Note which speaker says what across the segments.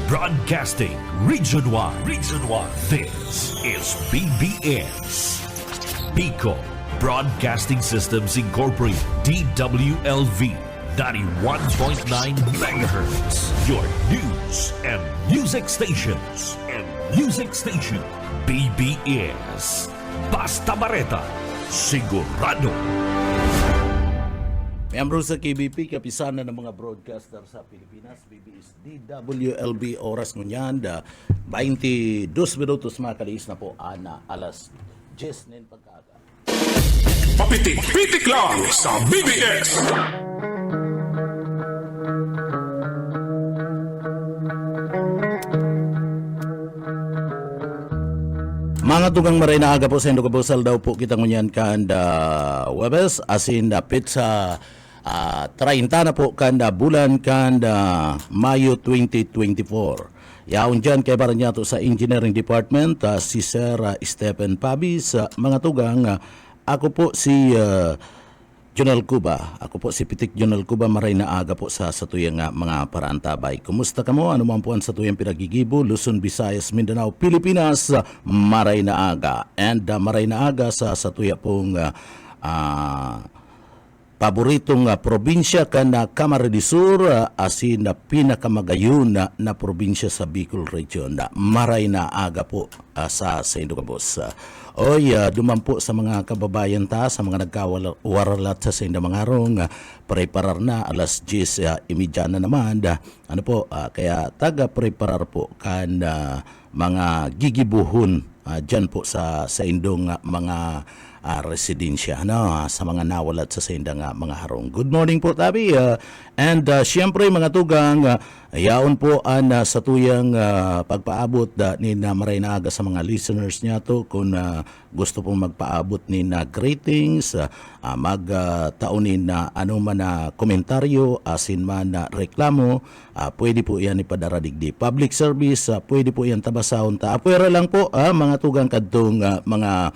Speaker 1: Broadcasting Region 1. Region 1. This is BBS. Bicol Broadcasting Systems Incorporated. DWLV 91.9 MHz. Your news and music stations. BBS. Basta Bareta. Sigurado.
Speaker 2: Miyembro sa KBP, kapisanan ng mga broadcaster sa Pilipinas, BBS DWLB, oras ngunyan, 22 minutos makaliis na po, alas 10 ng pagkaga.
Speaker 3: Papitik-pitik lang sa BBS.
Speaker 2: Mga tugang maray na aga po sa Indogabosal daw po kita ngunyan kanda Webes, asin dapit sa 30 na po kanda bulan kanda Mayo 2024. Yaon dyan kay Baranyato sa Engineering Department, si Sir Stephen Pabis. Mga tugang, ako po si Jonel Cuba. Ako po si Pitik Jonel Cuba, maray na aga po sa satuyang mga paraantabay. Kumusta ka mo? Ano man po ang satuyang pinagigibo? Luzon, Visayas, Mindanao, Pilipinas, maray na aga. And maray na aga sa satuya pong paboritong probinsya kan Camarines Sur, asin na pinakamagayon na probinsya sa Bicol Region. Maray na aga po sa Indogabos. Dumampo sa mga kababayan ta, sa mga nagkawaralat sa mga harong, preparar na, alas 10, imidya na naman. Kaya taga-preparar po kan mga gigibuhon dyan po sa indong mga residensya, sa mga nawalat sa indang mga harong. Good morning po, Tabi. Siyempre, mga tugang, yaon po sa tuyang pagpaabot ni na maray na aga sa mga listeners niya to. Kung gusto pong magpaabot ni na greetings, magtaunin na ano man na komentaryo, asin man na reklamo, pwede po yan ipadaradigdi. Public service, pwede po yan tabasahon ta. Apwera lang po, mga tugang kadtong mga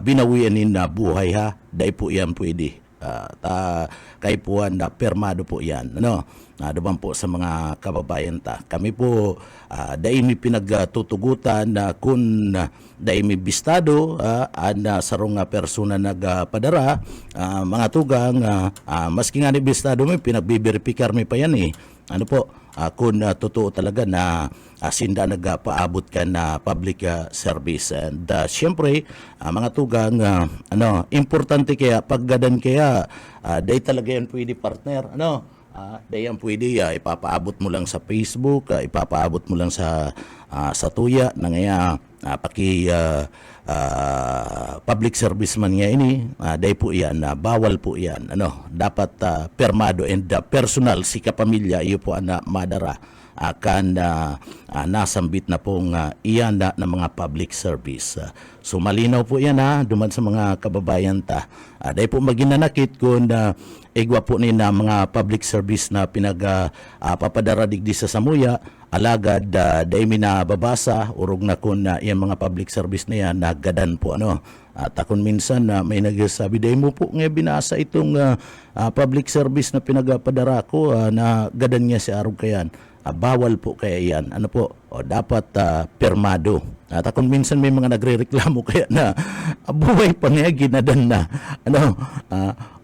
Speaker 2: binawian na buhay ha, dahil po yan pwede. Kay puan na permado po yan. Naduman po sa mga kababayan ta. Kami po dahil may pinagtutugutan na kung dahil may bistado sarong persona nagpadara, mga tugang, maski nga ni bistado may pinagbibiripikar may pa yan eh. Kung totoo talaga na sinda nagpaabot ka na public service. And siyempre, mga tugang, importante kaya paggadan kaya, dahil talaga yan pwede partner. Dahil yan pwede, ipapaabot mo lang sa Facebook, ipapaabot mo lang sa tuya, na ngaya public service man nga ini, dahil po yan, bawal po yan. Dapat permado and personal si kapamilya, iyo po madara akan nasambit na pong iyan na mga public service. So malinaw po yan duman sa mga kababayan ta. Dahil po maginanakit kung igwa po ni na mga public service na papadara digdi sa samuya, alagad dahil minababasa, urog na kung yung mga public service na yan, nagadan po At akon minsan may nagsasabi, dahil mo po nga binasa itong public service na pinagapadara ko, na gadan niya si arog kayan. Bawal po kaya yan. Dapat permado. At akong minsan may mga nagre-reklamo kaya na buhay pa nga ginadan na.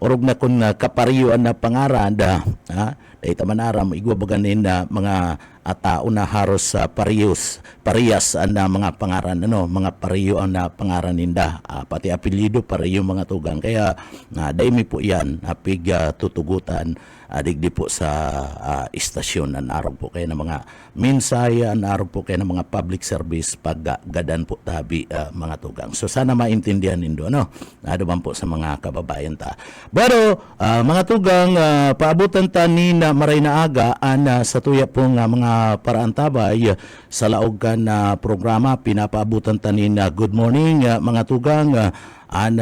Speaker 2: Orog na kung kapariyoan na pangaran dahil tamanaram igwabaganin na mga tao na haros parehas na mga pangaran, mga pariyo ang pangaran ninda. Pati apelyido pariyo mga tugang. Kaya daimi po yan, pig tutugutan digdi po sa istasyon na araw po kayo ng mga minsaya, na araw po kayo ng mga public service paggadan po tabi mga tugang. So sana maintindihan nindo, naduman po sa mga kababayan ta. Pero mga tugang, paabutan ta ni na maray na aga sa tuya pong mga paraantabay sa laog ka na programa, pinapaabutan ta ni na good morning mga tugang.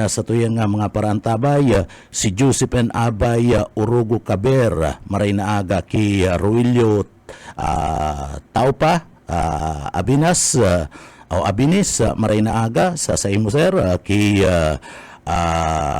Speaker 2: Sa tuyang mga parantabay, si Joseph and Abay Urugo Caber, maray na aga ki Ruilio Taupa, Abinas, Abinis, maray na aga sa imo sir, ki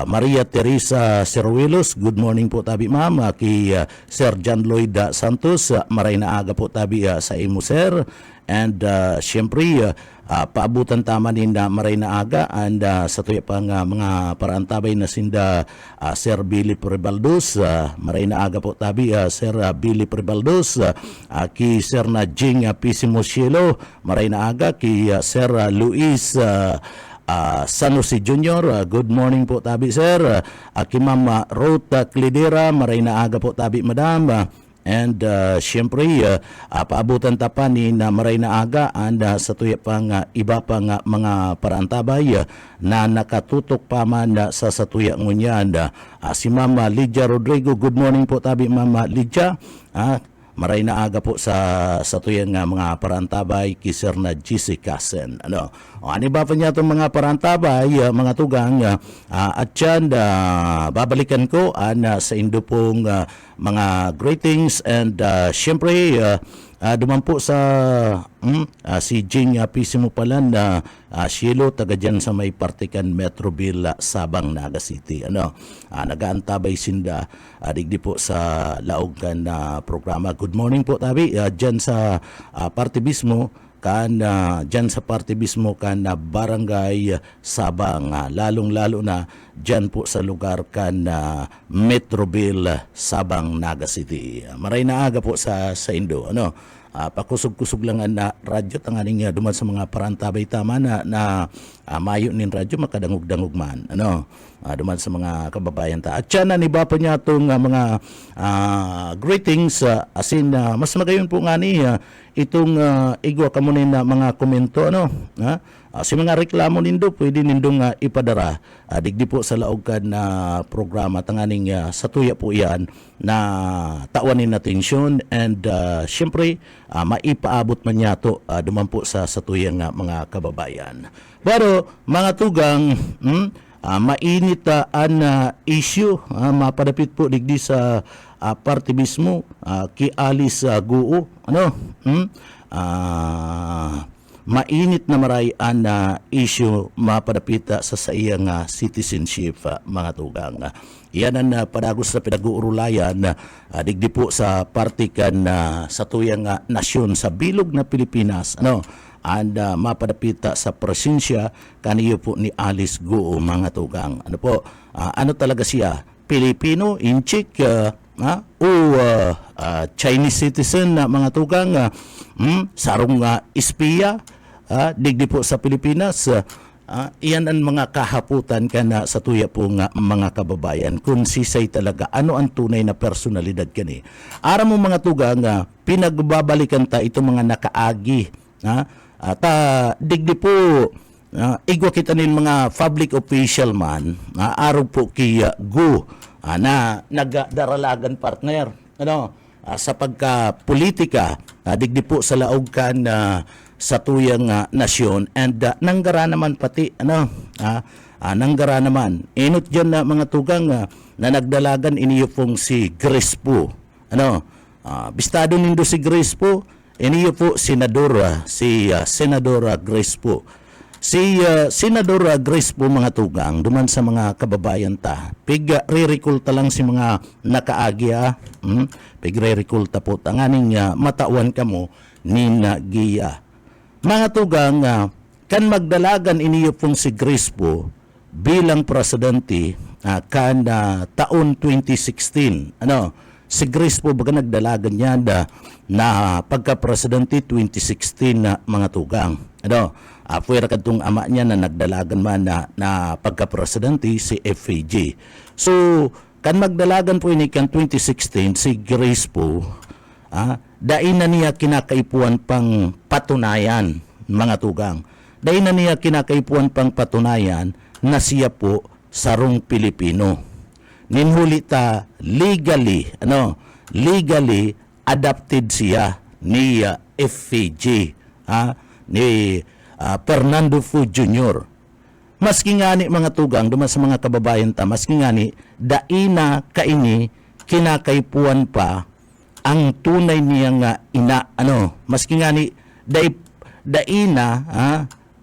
Speaker 2: Maria Teresa Ceruelos, good morning po tabi ma'am. Kay Sir John Lloyd Santos, maray na aga po tabi sa imo sir. And syempre, paabutan tama ni na maray na aga and sa tuya pang mga parantabay na sinda Sir Billy Prebaldos, maray na aga po tabi Sir Billy Prebaldos, ki Sir na Jing Pisimosielo, maray na aga ki Sir Luis San Jose Jr., good morning po tabi sir. Ki Ma'am Ruth Clidera, maray na aga po tabi madam. And syempre, paabutan tapan ni na maray na aga and sa tuya pang iba pang mga parantabay na nakatutok pa man sa satuya ngunyan. Si Mama Lydia Rodrigo, good morning po tabi Mama Lydia. Maray na aga po sa tuyang mga parantabay kisir na GC Kasen. Ano ba pa niya itong mga parantabay, mga tugang, at yan, babalikan ko sa indo pong mga greetings and syempre, duman po sa si Jing Pisimo Palan na Shielo, taga dyan sa may Partikan Metroville, Sabang, Naga City. Nagaantabay sinda digdi po sa laogan na programa. Good morning po tabi dyan sa party mismo kan dyan sa party mismo kan Barangay Sabang, lalong-lalo na dyan po sa lugar kan Metroville, Sabang, Naga City. Maray na aga po sa Indo. Pakusog-kusog lang na radyo tanganing duman sa mga parantabay tama na mayo nin radyo makadangog-dangog man duman sa mga kababayan ta. At yan ni ba pa niya itong mga greetings asin mas magayon po nga ni itong igwa kamunin na mga komento si mga reklamo nindo pwede nindong ipadara digdi po sa laogan na programa tanganing sa tuya po yan na tawanin na tensyon and syempre maipaabot man niya to duman po sa tuyang mga kababayan. Pero mga tugang mainit issue mapadapit po digdi sa party mismo ki Alice Guo mainit na marayan na issue mapadapita sa iyang citizenship mga tugang. Yan ang padagos na pinag-uurulayan digdi po sa partikan sa tuyang nasyon sa bilog na Pilipinas and mapadapita sa presensya kaniyo po ni Alice Guo mga tugang. Ano talaga siya? Pilipino, inchik, Chinese citizen na mga tugang, sarong espiya, digdi po sa Pilipinas. Iyan ang mga kahaputan kana sa tuya po nga mga kababayan kung sisay talaga ano ang tunay na personalidad kani. Ara mo mga tugang pinagbabalikan ta itong mga nakaagi digdi po igwa kita nin mga public official man araw po kay Gu na nagdaralagan partner sa pagka-politika digdi po sa laog kan sa tuyang nasyon and nanggara naman pati nanggara naman inot dyan na mga tugang na nagdalagan iniyo pong si Grispo bistado nindo si Grispo iniyo po senadora si Senadora Grispo. Si Senadora Grispo mga tugang duman sa mga kababayan ta re-recall ta lang si mga nakaagya re-recall ta po tanganing matawan kamo ni Giya mga tugang kan magdalagan iniyo pong si Grispo bilang presidente kan taon 2016 si Grispo baga nagdalagan niya na pagka-presidente 2016 na mga tugang puwera kadtong ama niya na nagdalagan man na pagka-presidente si FAG. So kan magdalagan po ini kan 2016 si Grispo dain na niya kinakaipuan pang patunayan mga tugang. Dain na niya kinakaipuan pang patunayan na siya po sarong Pilipino. Ninhuli ta legally adopted siya ni FAG ni Fernando Fu Jr. Maski nga ni mga tugang duman sa mga kababayan ta maski nga ni daina kaini kinakaipuan pa ang tunay niya nga ina maski nga ni daina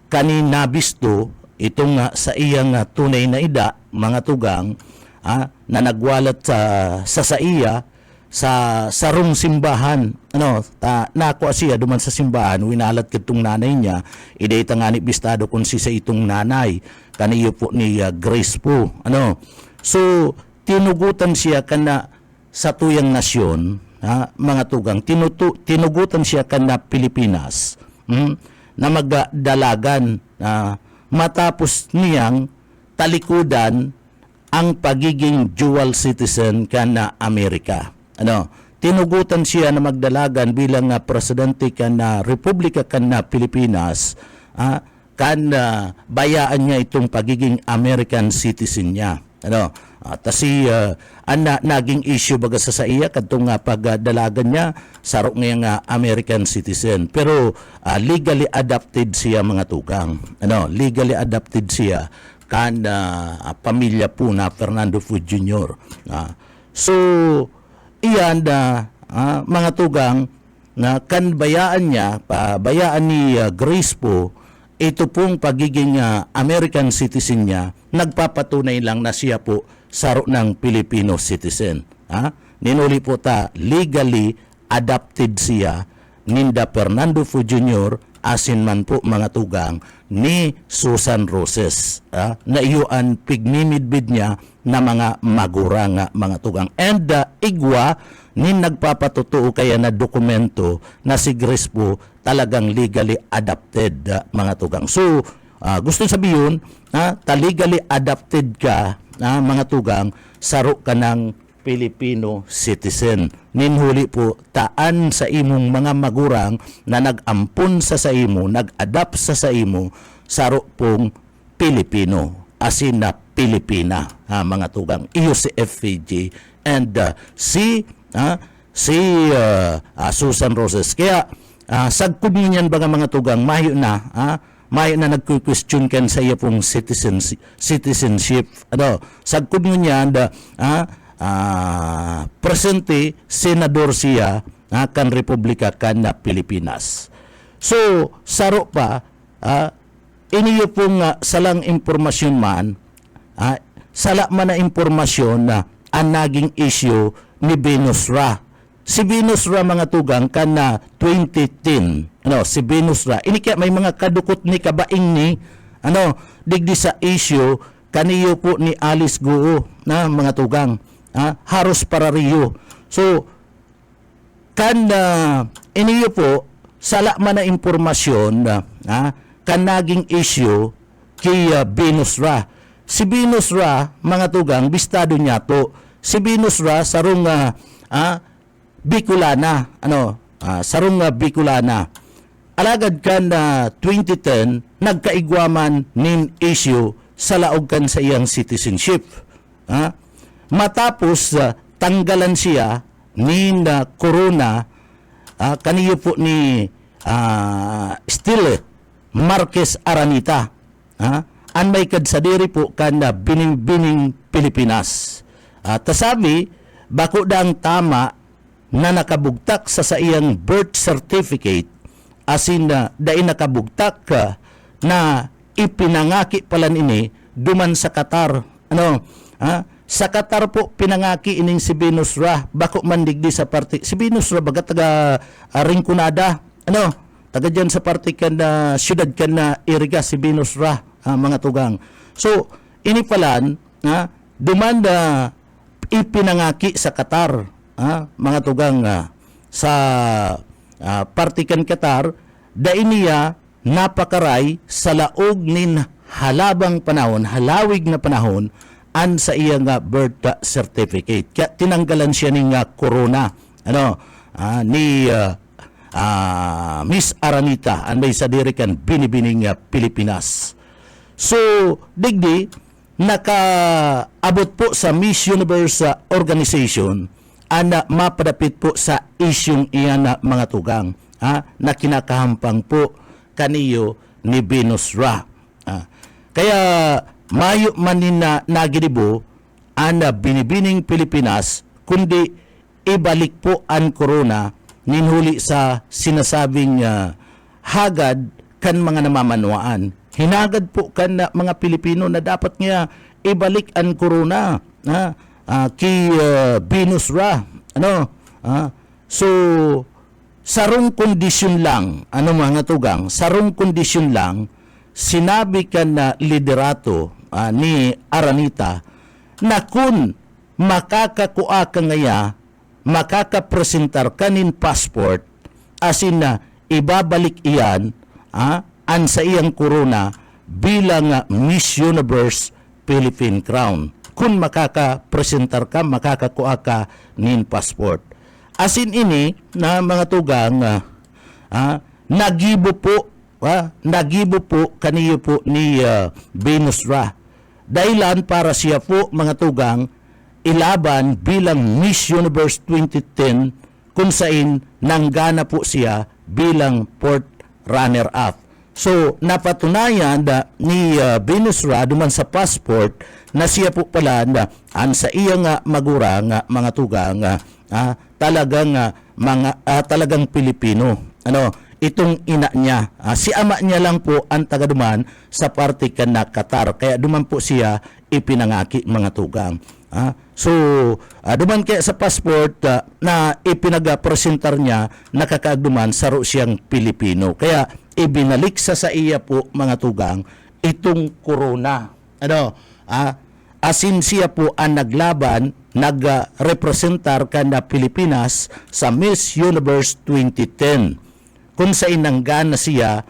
Speaker 2: kani nabisto itong sa iyang tunay na ida, mga tugang, na nagwalat sa iya sa sarong simbahan, nako siya duman sa simbahan, winalat kitong nanay niya, idayta nga ni bistado kung si sa itong nanay kaniyo po ni Grace po, so tinugutan siya kana sa tuyang nasyon, mga tugang, tinugutan siya kana Pilipinas, na magdalagan, matapos niyang talikudan ang pagiging dual citizen kana Amerika. Tinugutan siya na magdalagan bilang presidente kana Republika kana Pilipinas, bayaan niya itong pagiging American citizen niya. Naging issue baga sa iya kadtong pagdalagan niya sarok nga American citizen, pero legally adopted siya, mga tugang. Legally adopted siya pamilya po na Fernando Fu Jr. So iyan mga tugang na bayaan niya, bayaan ni Grace po, ito pong pagiging American citizen niya, nagpapatunay lang na siya po saro ng Filipino citizen. Ninuli po legally adopted siya ninda Fernando Fu Jr. asin man po, mga tugang, ni Susan Roses, na iyuan pigmimidbid niya na mga magurang, mga tugang. And igwa nin nagpapatutuo kaya na dokumento na si Grace po talagang legally adopted, mga tugang. So gusto sabihin, legally adopted ka, mga tugang, saro ka ng Filipino citizen. Ninhuli po taan sa imong mga magurang na nag-ampun sa imo, nag-adapt sa imo, saro pong Pilipino, asin na Pilipina, mga tugang. Iyo si FPG and si Susan Roses. Kaya sagkod niyan baga, mga tugang, mayo na nagku-question kan sa iyo pong citizenship. Sagkod niyan presente senador siya kan Republika kan Pilipinas. So saro pa iniyo pong salang impormasyon man, sala man na impormasyon na ang naging issue ni Venus Ra. Si Venus Ra, mga tugang, kan 2010, si Venus Ra, ini kaya may mga kadukot ni kabaing ni digdi sa issue kaniyo po ni Alice Guo, na mga tugang, haros para Rio. So iniyo po sala man na impormasyon kan naging issue kay Venus Ra. Si Venus Ra, mga tugang, bistado niya to. Si Venus Ra sarong Bicolana, sarong Bicolana. Alagad kan 2010 nagkaigwaman nin issue sa laog kan sa iyang citizenship. Matapos tanggalan siya nin corona, kaniyo po ni Stile Marquez Aranita, an may kadsadiri po kan bining Pilipinas. Tasabi bako dang tama na nakabugtak sa iyang birth certificate, asin dai nakabugtak na ipinangaki pala ini duman sa Qatar. Sa Qatar po pinangaki ining si Venus Ra, bako man digdi sa parte si Venus Ra baga taga Rinconada, taga dyan sa parte kan syudad kan Iriga, si Venus Ra, mga tugang. So ini palan dumanda ipinangaki sa Qatar, mga tugang, sa partikan Qatar, dainiya napakaray sa laog nin halabang panahon, halawig na panahon, an sa iyang birth certificate. Kaya tinanggalan siya ng corona, ni Miss Aranita, an may sadirikan binibining Pilipinas. So digdi nakaabot po sa Miss Universe Organization ana mapadapit po sa isyong iyan, mga tugang, na kinakahampang po kaniyo ni Venus Ra. Kaya mayo manin na naginibo ana binibining Pilipinas, kundi ibalik po ang corona ninhuli sa sinasabing hagad kan mga namamanwaan. hinagad po kan na mga Pilipino na dapat nga ibalik ang corona kay Venus Ra. So sarong kondisyon lang, mga tugang, sarong kondisyon lang, sinabi ka na liderato ni Aranita na kung makakakuha ka ngaya, makakapresentar kanin passport, asin na ibabalik iyan an sa iyang corona bilang Miss Universe Philippine Crown. Kung makakapresentar ka, makakakuha ka nin passport. Asin ini na mga tugang nagibo po kaniyo po ni Venus Ra. Dahilan para siya po mga tugang ilaban bilang Miss Universe 2010 kung saan nanggana po siya bilang fourth runner-up. So napatunayan ni Venus Ra duman sa passport na siya po pala na sa iyang magurang mga tugang talagang Pilipino. Itong ina niya, si ama niya lang po ang taga duman sa parte na Qatar. Kaya duman po siya ipinangaki mga tugang. So duman kaya sa passport na ipinagapresentar niya nakakaagduman saro siyang Pilipino. Kaya ibinalik sa iya po mga tugang itong corona. Asin siya po ang naglaban, nagrepresentar na Pilipinas sa Miss Universe 2010. Kung sa inanggana siya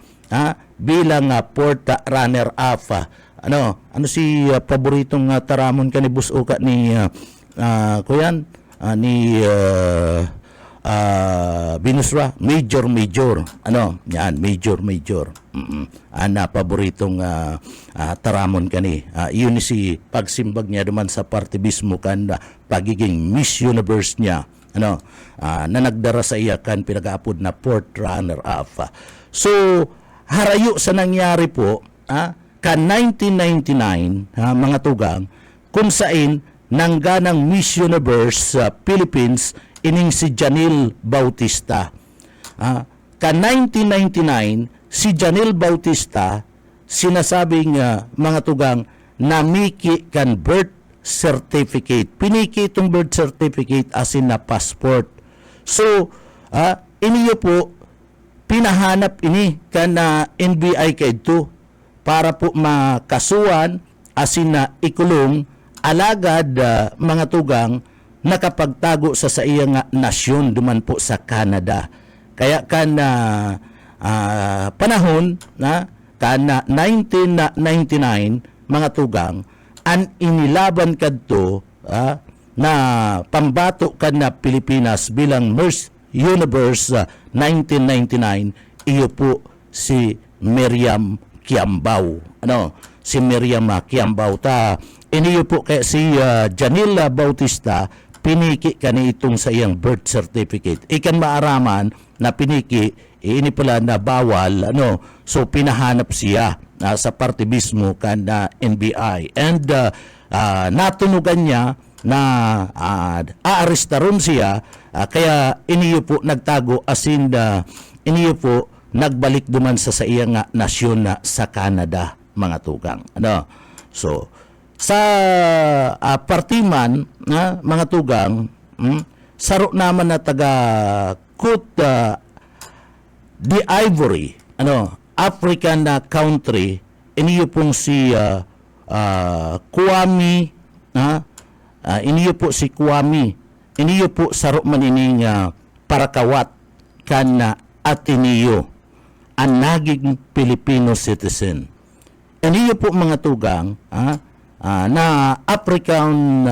Speaker 2: bilang fourth runner-up. Ano si paboritong taramon ka ni Busuka ni kuyan ni Venus Ra, Major. Yan, Major. Ana paboritong taramon kani. Iyon si pagsimbag niya duman sa partibismo kan pagiging Miss Universe niya. Na nagdara sa iya kan pinag-aapod na fourth runner-up. So harayo sa nangyari po kan 1999 mga tugang kung saan nangganang Miss Universe Philippines ining si Janelle Bautista. Kan 1999 si Janelle Bautista sinasabing mga tugang namiki kan birth certificate. Piniki itong birth certificate asin na passport. So, iniyo po, pinahanap ini ka na NBI ka ito para po makasuhan asin na ikulong alagad mga tugang nakapagtago sa iyang nasyon duman po sa Canada. Kaya kan panahon kan 1999 mga tugang an inilaban kadto na pambato kan na Pilipinas bilang Miss Universe 1999 iyo po si Miriam Kiambao. Si Miriam Kiambao iniyo po kay si Janelle Bautista piniki kani itong sa iyang birth certificate. Ikan maaraman na piniki ini pala na bawal so pinahanap siya sa partibismo kan na NBI and natunugan niya na aarestaron siya kaya iniyo po nagtago asin iniyo po nagbalik duman sa iyang nasyon sa Canada mga tugang. So sa partiman mga tugang saro naman na taga Côte d'Ivory African country iniyo pong si Kwame iniyo po si Kwame iniyo po saro manining parakawat kan Ateneo ang naging Filipino citizen. Iniyo po mga tugang na African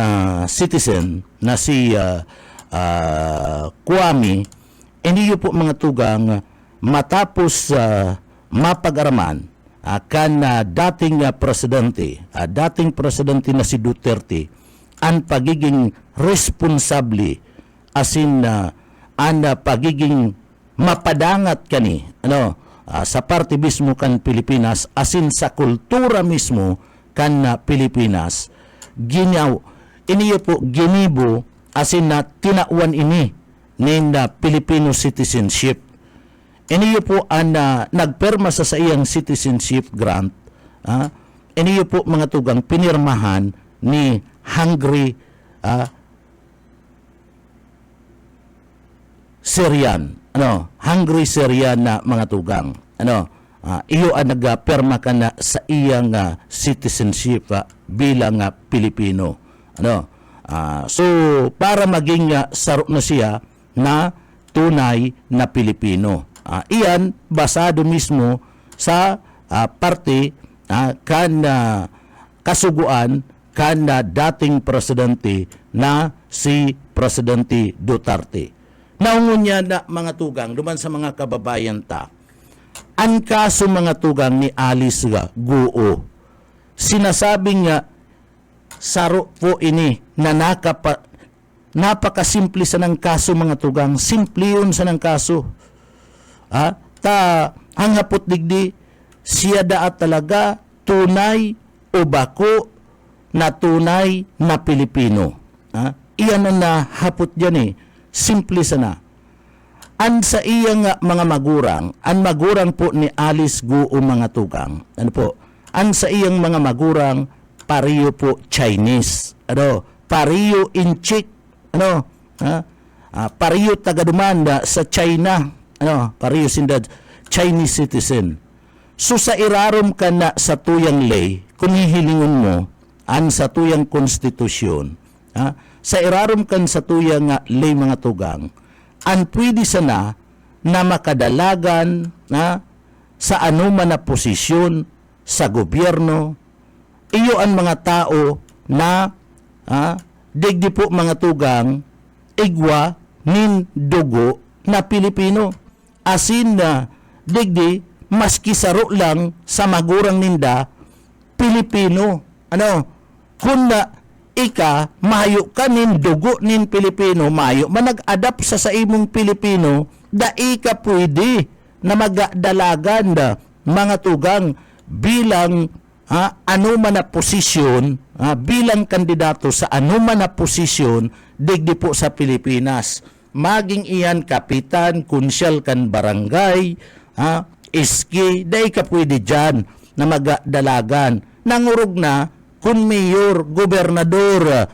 Speaker 2: citizen na si Kwame iniyo po mga tugang matapos mapag-araman kan dating presidente na si Duterte ang pagiging responsable asin ang pagiging mapadangat kani sa parte mismo kan Pilipinas asin sa kultura mismo kan Pilipinas iniyo po ginibo asin na tinauan ini nin Filipino citizenship. Iniyo po ang nagperma sa iyang citizenship grant iniyo po mga tugang pinirmahan ni Hungry Syrian, Hungry Syrian na mga tugang, iyo ang nagperma ka na sa iyang citizenship bilang Pilipino, so para maging saro na siya na tunay na Pilipino. Iyan basado mismo sa parte kan kasuguan kan dating presidente na si Presidente Duterte. Naungon niya na mga tugang, duman sa mga kababayan ta, ang kaso mga tugang ni Alice Guo, sinasabing nga saro po ini na napakasimple sa ng kaso mga tugang, simple yun sa ng kaso. Ang hapot digdi, siya daat talaga tunay o bako na tunay na Pilipino. Iyan na hapot dyan simple sana. An sa iyang mga magurang, ang magurang po ni Alice Guo mga tugang, an sa iyang mga magurang, pariyo po Chinese, pariyo inchik, pariyo tagadumanda sa China, pariyo sinda Chinese citizen. So sa irarom ka na sa tuyang lay, kung hihilingon mo, an sa tuyang konstitusyon, sa irarom kan sa tuyang lay mga tugang, an pwede sana na makadalagan sa anuman na posisyon sa gobyerno, iyo ang mga tao na digdi po mga tugang, igwa nin dugo na Pilipino. Asin na digdi, maski saro lang sa magurang ninda, Pilipino. Kung ika, mayo ka nin dugo nin Pilipino, mayo manag-adapt sa imong Pilipino, da ika pwede na magdalagan mga tugang bilang anuman na posisyon, bilang kandidato sa anuman na posisyon digdi po sa Pilipinas. Maging iyan kapitan, kunsyal kan barangay, iski, da ika pwede dyan na magdalagan. Nangurog na kung mayor, gobernador,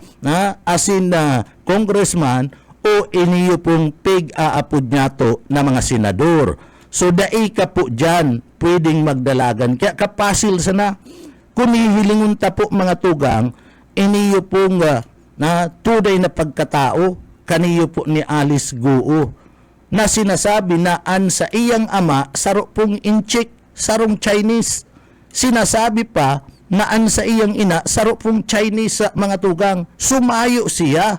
Speaker 2: asin na congressman, o iniyo pong pig-aapod nyato na mga senador. So dai ka po dyan pwedeng magdalagan. Kaya kapasil sana. Kung hihilingon ta po mga tugang, iniyo pong tunay na pagkatao, kaniyo po ni Alice Guo, na sinasabi na an sa iyang ama, saro pong inchik, sarong Chinese. Sinasabi pa, na an sa iyang ina, saro pong Chinese sa mga tugang. Sumayo siya.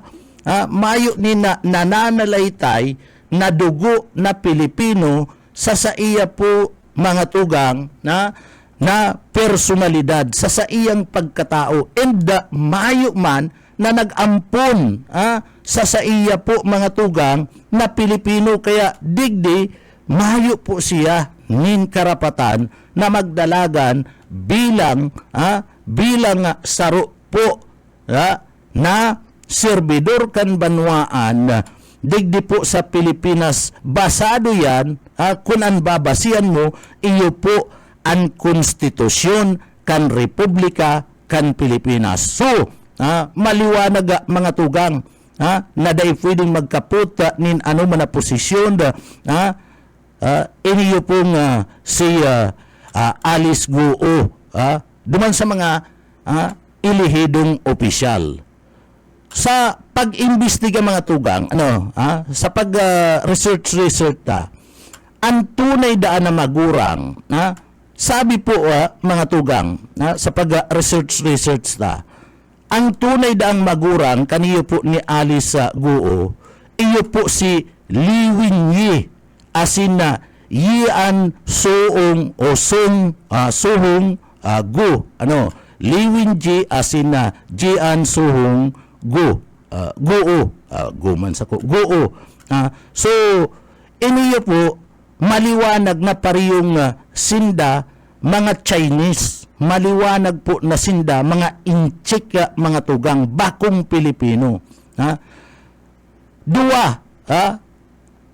Speaker 2: Mayo ni nananalaytay na dugo na Pilipino sa iya po mga tugang na personalidad sa iyang pagkatao. And mayo man na nag-ampon sa iya po mga tugang na Pilipino. Kaya digdi, mayo po siya nin karapatan na magdalagan bilang saro po na serbidor kan banwaan digdi po sa Pilipinas. Basado yan, kung ang babasihan mo, iyo po ang konstitusyon kan Republika kan Pilipinas. So, maliwanag mga tugang na dahil pwedeng magkaput nin ano man na posisyon iniyo pong si Alice Guo duman sa mga ilihidong opisyal. Sa pag-imbestiga mga tugang, sa pag-research ang tunay daan na magurang, sabi po mga tugang, sa pag-research ang tunay daang magurang kaniyo po ni Alice Guo, iyo po si Li Wenyi, asin na Yian Suong o Suhong Gu, Li Wenyi asin na Jian Suhong Gu, Gu man sa ko, Guo. So iniyo po maliwanag na pariyong sinda mga Chinese, maliwanag po na sinda mga inchik mga tugang bakong Pilipino. Dua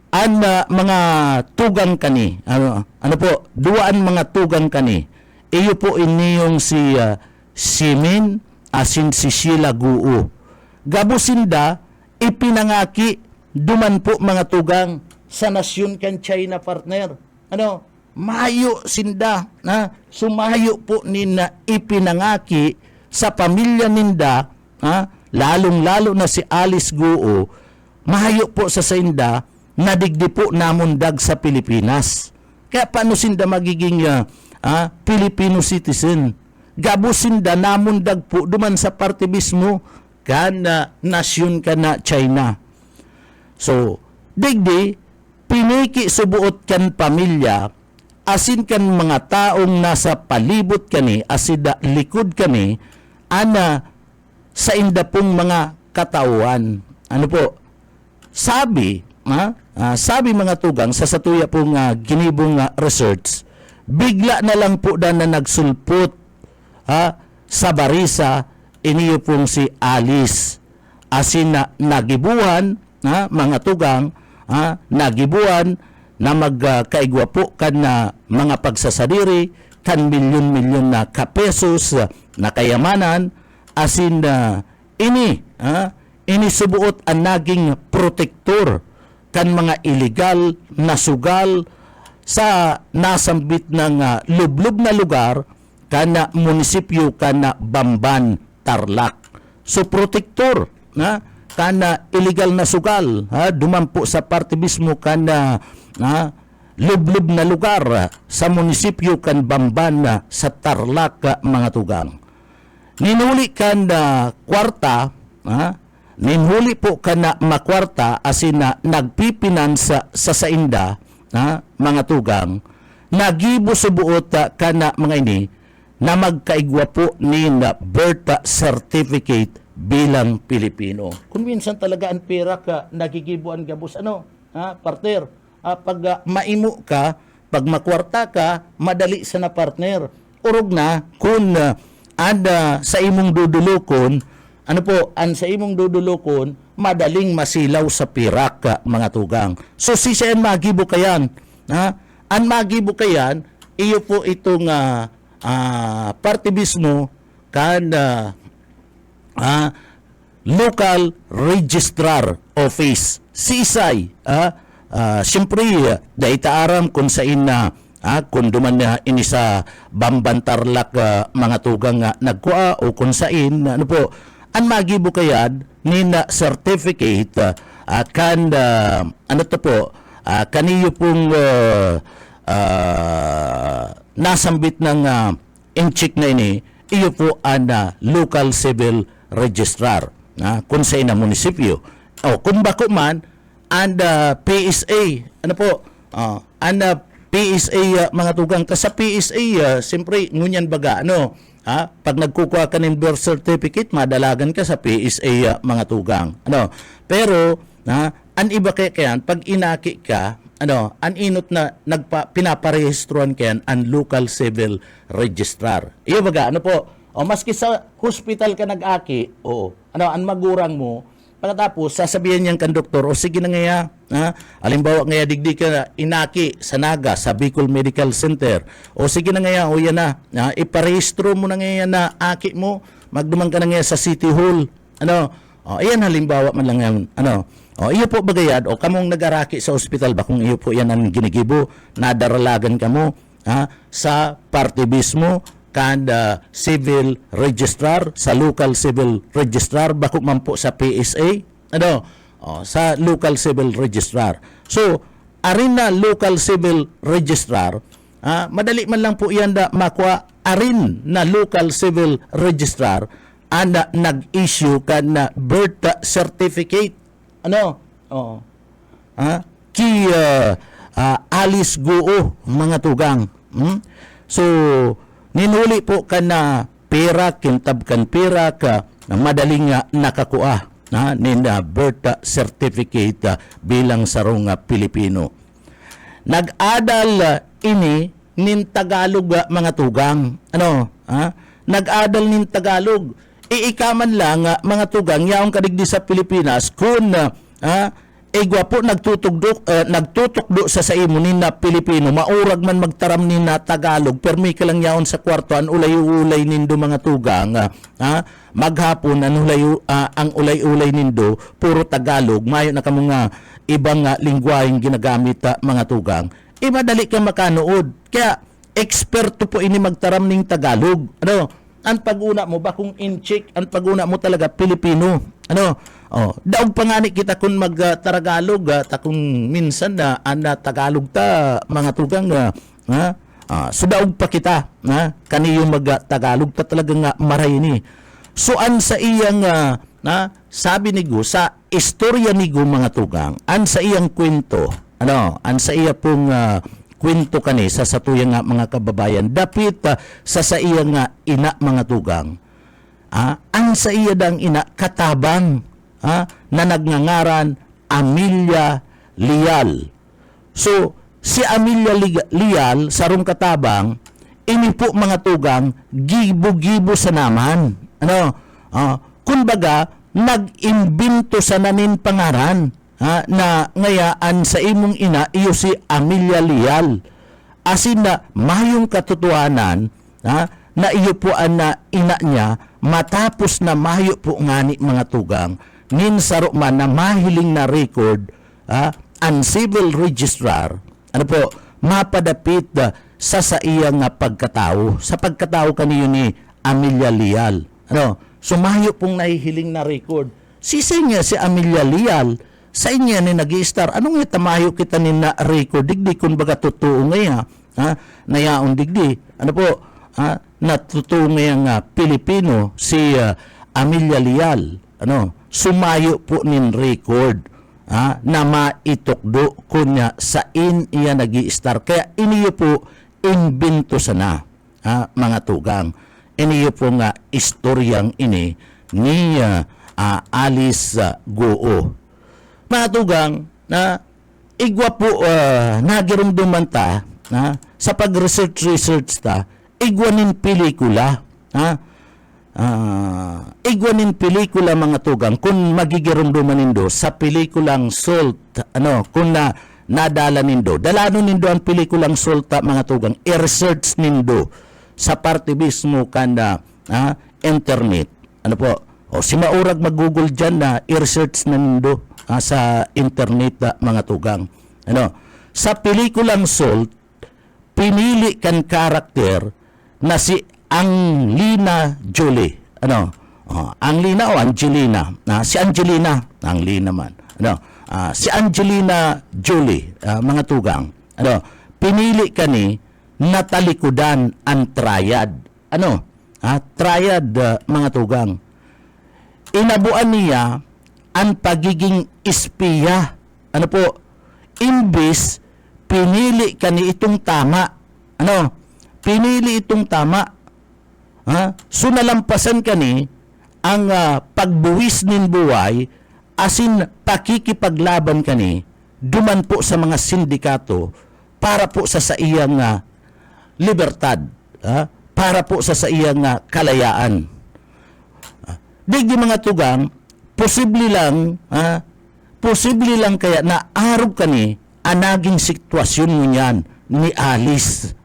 Speaker 2: ang mga tugang kani, duaan mga tugang kani, iyo po iniyong si Simin asin si Sheila Guo. Gabusinda ipinangaki duman po mga tugang sa nasyon kan China partner. Mayo sinda na sumayo po nina ipinangaki sa pamilya ninda, lalong-lalo na si Alice Guo, mahayo po sa sinda nadigdi po namundag sa Pilipinas. Kaya paano sinda magiging Filipino citizen? Gabo sinda namundag po duman sa parte mismo kan nasyon ka na China. So, digdi, piniki subuot kan pamilya, asin kan mga taong nasa palibot kani, asida likod kani, ana sa inda pong mga katauhan. Ano po? Sabi mga tugang sa satuya pong ginibong research, bigla na lang po na nagsulpot sa barisa iniyo pong si Alice. Asin na nagibuhan, mga tugang, nagibuhan na magkaigwa po kan mga pagsasadiri, kan milyon-milyon na kapesos na kayamanan, asin ini subuot ang naging protektor kan mga illegal na sugal sa nasambit ng lublob na lugar kan munisipyo kan Bamban, Tarlac. So protektor kan illegal na sugal, dumampo sa parte mismo kan lublob na lugar sa munisipyo kan Bamban sa Tarlac, mga tugang. Ninuli kan kwarta, ninhuli po kan makwarta asin nagpipinansa sa sainda, mga tugang, nagibo subuot kan mga ini na magkaigwa po ni birth certificate bilang Pilipino. Kung minsan talaga ang pera ka nagigibuan gabos partner, pag maimo ka, pag makwarta ka, madali sa na partner. Urog na kung ada sa imong dudulokon, sa imong dudulokon, madaling masilaw sa pirak, mga tugang. So siya magibo kayan, ang magibo kayan, iyo po itong parte mismo kan Local Registrar Office, CISAY. Siyempre, daitaaram kung saan kung duman na ini sa Bamban, Tarlac, mga tugang nagkua o kung saan, ang magibo kayan ni na certificate kan kaniyo pong nasambit ng incheck na ini, iyo po ang local civil registrar kung sa ina munisipyo. Kung bako man, and PSA, PSA, mga tugang, sa PSA, siyempre, ngunyan baga, pag nagkukuha ka ng birth certificate, madalagan ka sa PSA, mga tugang. Pero, an iba kaya, pag inaki ka, an inot na pinaparehistruan kayan ang local civil registrar. Iyo baga, maski sa hospital ka nag-aki, an magurang mo, pagkatapos sasabihin niyang kan doktor, sige na ngaya, halimbawa ngaya digdi ka inaki sa Naga, sa Bicol Medical Center, sige na ngaya, yan na, iparehistro mo na ngaya na aki mo, magdumang ka na ngaya sa City Hall, ayan halimbawa man lang yan, iyo po bagayad, kamong nag-araki sa hospital ba, kung iyo po yan ang ginigibo, nadaralagan ka mo, sa parte mismo, kan civil registrar, sa local civil registrar, bako man po sa PSA, sa local civil registrar. So, arin na local civil registrar, madali man lang po yan makuha, arin na local civil registrar, nag-issue kan na birth certificate, Alice Guo, mga tugang. So, ninuli po ka na pera, kintab kan pera ka, na madaling nakakuha na birth certificate bilang sarong Pilipino. Nag-adal ini nin Tagalog, mga tugang. Nag-adal nin Tagalog. Iikaman lang, mga tugang, yaong kadigdi sa Pilipinas, kung gwapo nagtutukdo sa imo ni na Pilipino, maurag man magtaram ni na Tagalog, permi ka lang yaon sa kwarto an ulay-ulay nindo mga tugang, maghapon ang ulay-ulay nindo puro Tagalog, mayo na kamo nga ibang lingwaheng ginagamit mga tugang, madali ka makanood. Kaya eksperto po ini magtaram ning Tagalog. Ang pag-una mo ba kung in-check, ang pag-una mo talaga Pilipino. Daog pangani kita kung mag-Tagalog, ta kung minsan na Tagalog ta mga tugang, so daog pa kita, kaniyo mag-Tagalog ta talaga nga maray ni. So an sa iyang sabi ni Go sa istorya ni Go mga tugang, an sa iyang kwento, an sa iya pong kwento kani sa tuyang nga mga kababayan, dapit sa iyang nga ina mga tugang, ang sa iya dang ina katabang na nagngangaran Amelia Lial. So si Amelia Lial sarong katabang ini po mga tugang gibo-gibo sa naman, kumbaga nag-imbento sa nanin pangaran, na ngayaan sa imong ina iyo si Amelia Lial, asin na mayong katotohanan na iyo po na ina niya matapos na mayo po ngani mga tugang nin saro man na mahiling na record ang civil registrar mapadapit sa iyang pagkatao sa pagkatao kaniyo ni Amelia Lial, sumayo pong nahihiling na record si Amelia Lial sa inya ni nag-i-star, anong itamayo kita ni na record, digdi kung baga totoo ngaya, nayaon digdi, na totoo ngaya Pilipino, si Amelia Lial, sumayo po nin record, na maitukdo kunya sa iya nag-i-star, kaya iniyo po imbento sana, mga tugang, iniyo po nga istoryang ini, ni Alice Goo. Mga tugang, igwa po nagirumduman ta sa pag-research ta, igwa nin pelikula, igwa nin pelikula mga tugang, kung magigirumduman nindo sa pelikulang Salt, kung nadala nindo, dalano nindo ang pelikulang Salt mga tugang, i-research nindo sa parte mismo kanda internet, si maurag mag-google dyan na i-research na nindo sa internet mga tugang. Sa pelikulang Salt, pinili kan karakter na si Angelina Jolie. Angelina o Angelina? Si Angelina, Angelina man. Si Angelina Jolie, mga tugang. Pinili kani na talikudan ang triad. Triad, mga tugang. Inabuan niya ang pagiging espiya. Imbis pinili kani itong tama. Pinili itong tama. So nalampasan kani ang pagbuwis nin buhay, asin pakikipaglaban kani duman po sa mga sindikato para po sa iyang libertad, para po sa iyang kalayaan. Digdi mga tugang, posible lang kaya na arog kani anaging sitwasyon mo niyan ni Alice.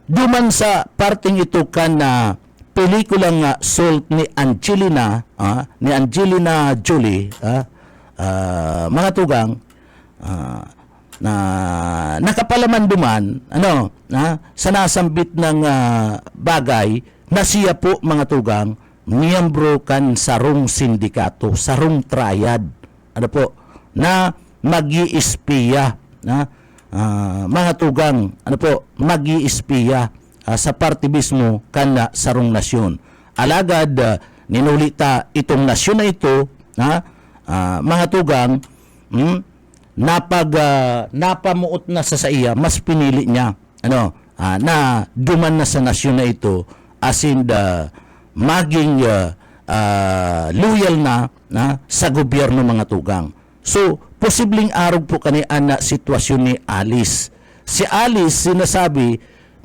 Speaker 2: Duman sa parting ito kan na pelikulang Salt ni Angelina Jolie, mga tugang, na nakapalaman duman sa nasambit ng bagay na siya po mga tugang miyembro kan sarong sindikato, sarong triad, na mag-i-espiya, mga tugang, mag-i-espiya sa parte mismo kan sarong nasyon. Alagad, ninulita itong nasyon na ito, mga tugang, napamuot na sa iya, mas pinili niya, na duman na sa nasyon na ito, as in maging loyal na sa gobyerno mga tugang. So, posibleng arog po kani na sitwasyon ni Alice. Si Alice sinasabi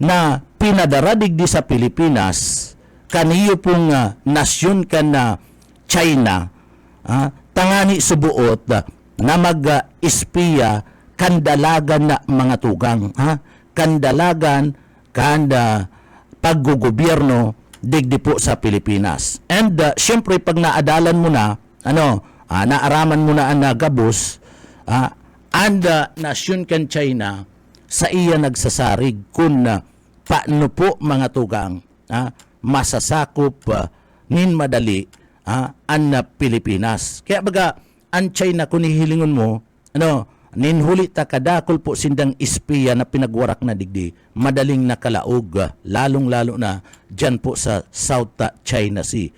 Speaker 2: na pinadaradig di sa Pilipinas kaniyo pong nasyon kan na China, tangani subuot na mag-espiya kandalagan na mga tugang, ha? Kandalagan kanda paggugobyerno digdi po sa Pilipinas. And syempre pag naadalan mo na naaraman mo na ang gabos and nasyon kan China sa iya nagsasarig kung paano po mga tugang masasakop nin madali ang Pilipinas. Kaya baga ang China kung hihilingon mo ninhuli ta kadakol po sindang espiya na pinagwarak na digdi, madaling nakalaog, lalong-lalo na dyan po sa South China Sea.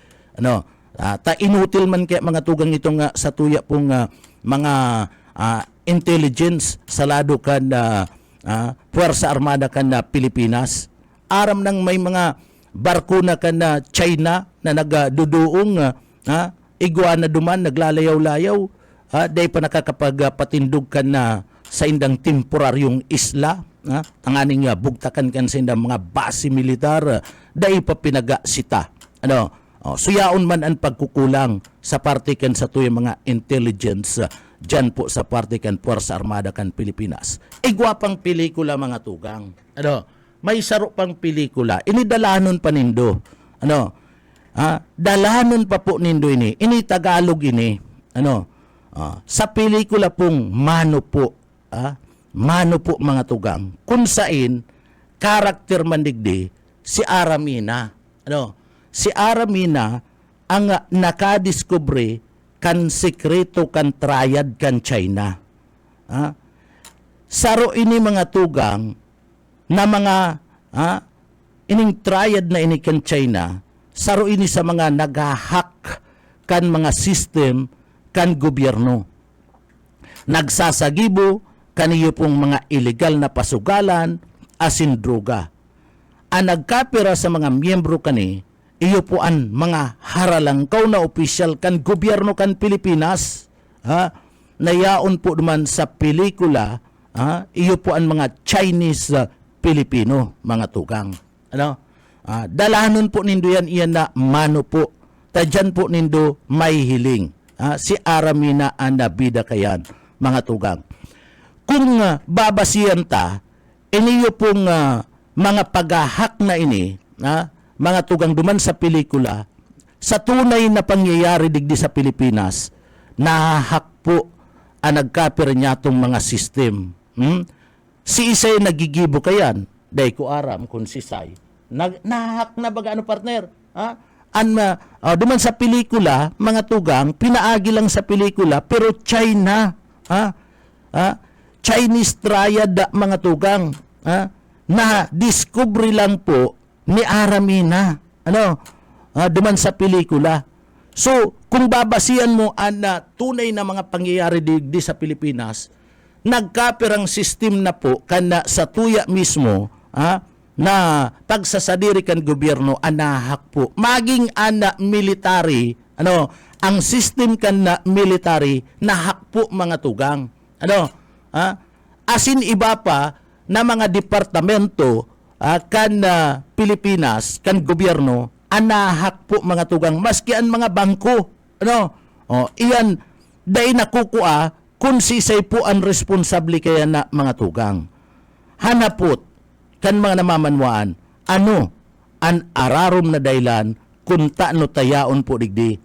Speaker 2: Ta inutil man kaya mga tugang itong sa tuya pong mga intelligence sa lado kan Puwersa Armada kan Pilipinas. Aram nang may mga barko na kan China na nagduduong iguana duman, naglalayaw-layaw. Day pa nakakapagpatindog ka na sa indang temporaryong isla, ang aning bugtakan kan sa indang mga base militar, day pa pinagasita. Suyaon man ang pagkukulang sa parte kan sa tuyang mga intelligence dyan po sa parte kan Puwersa Armada kan Pilipinas. Igwapang pelikula mga tugang. May saro pang pelikula. Inidalanon pa nindo. Dalanon pa po nindo ini. Ini Tagalog ini. Sa pelikula pong Mano po mga tugang, kung sain karakter mandigdi si Aramina. Si Aramina ang nakadiskubre kan sekreto kan triad kan China. Saro ini mga tugang na mga ining triad na ini kan China, saro ini sa mga nagahak kan mga system kan gobyerno. Nagsasagibo kaniyo pong mga illegal na pasugalan asin droga. Ang nagkapira sa mga miyembro kani, iyo po ang mga haralangkaw na opisyal kan gobyerno kan Pilipinas. Nayaon po naman sa pelikula, iyo po ang mga Chinese Pilipino, mga tugang. Dalahanon po nindo iyan na Mano po. Tadyan po nindo may hiling. Si Aramina ang nabida kayan, mga tugang. Kung babasiyan ta, iniyo pong mga paghahak na ini, mga tugang duman sa pelikula, sa tunay na pangyayari digdi sa Pilipinas, nahahak po ang nagkapir niya itong mga system. Si Isay nagigibo kayan, day ko aram kung si Isay. Nahahak na baga partner? Duman sa pelikula, mga tugang, pinaagi lang sa pelikula, pero China, Chinese triad mga tugang, na discovery lang po ni Aramina, duman sa pelikula. So, kung babasihan mo ang tunay na mga pangyayari di sa Pilipinas, nagkapirang system na po kana sa tuya mismo, na pagsasadiri kan gobyerno anahak po maging military ang system kan military nahak po mga tugang asin iba pa na mga departamento kan Pilipinas kan gobyerno anahak po mga tugang maski ang mga bangko iyan dai nakukua kung sisay po ang responsable kaya na mga tugang hanapot kan mga namamanwaan, an ararom na daylan kung taano tayaon po digdi,